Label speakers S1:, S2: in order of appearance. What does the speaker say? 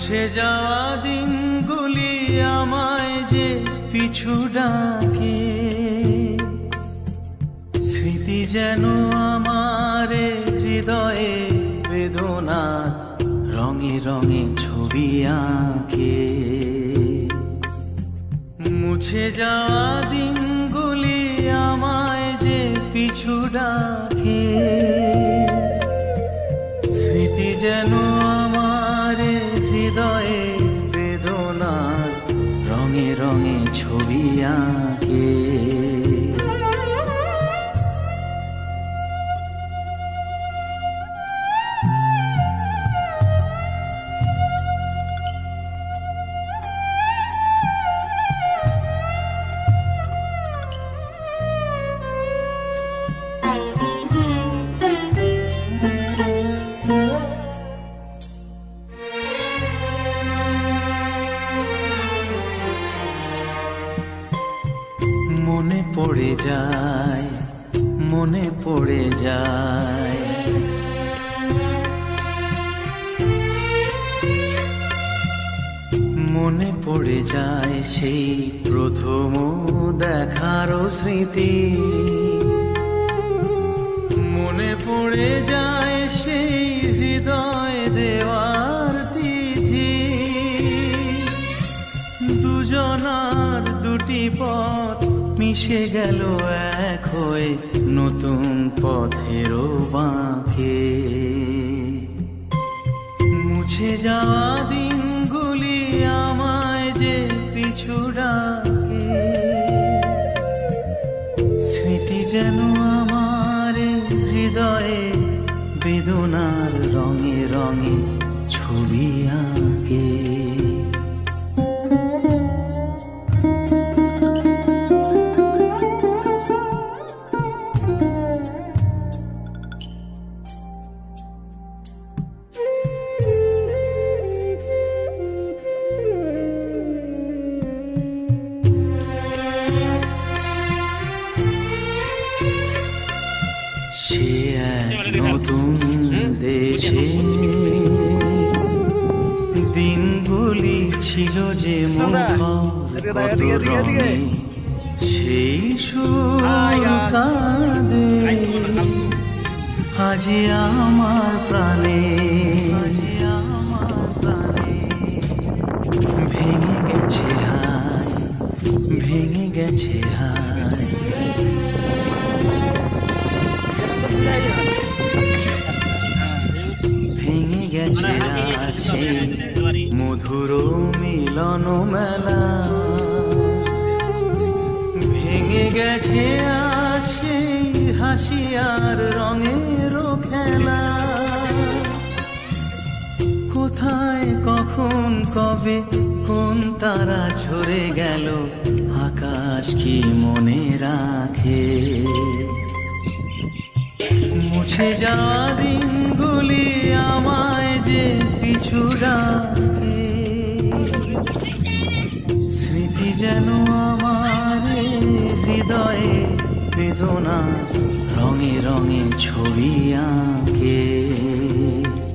S1: মুছে যাওয়া দিনগুলি আমায় যে পিছু ডাকে, স্মৃতি যেন আমার হৃদয়ে বেদনার রঙে রঙে ছবি আঁকে। মুছে যাওয়া দিনগুলি আমায় যে পিছু ডাকে, স্মৃতি যেন আমার হৃদয়ে বেদনার রঙে রঙে ছবি আঁকে। মনে পড়ে যায়, মনে পড়ে যায়, মনে পড়ে যায় সেই প্রথম দেখার স্মৃতি। মনে পড়ে যায় সেই হৃদয় দেওয়ার তিথি। দুজনার দুটি পথ মিশে গেল এক হয়ে নতুন পথেরও বাঁকে। মুছে যাওয়া দিনগুলি আমায় যে পিছু ডাকে, স্মৃতি যেন আমার হৃদয়ে বেদনার রঙে রঙে ছবি আঁকে। সে এক নতুন দেশে দিনগুলি ছিল যে মুখর কত রঙে, সেই সুর কাঁদে আজি আমার প্রাণে, আজি আমার প্রাণে। ভেঙে গেছে হায়, ভেঙে গেছে হায়, ভেঙে গেছে সেই মধুর মিলন মেলা। ভেঙে গেছে সেই হাসি আর রঙের খেলা। কোথায় কখন কবে কোন তারা ঝরে গেল, আকাশ কি মনে রাখে। মুছে যাওয়া দিনগুলি আমায় যে পিছু ডাকে, স্মৃতি যেন আমার হৃদয়ে বেদনা রঙে রঙে ছবি আঁকে।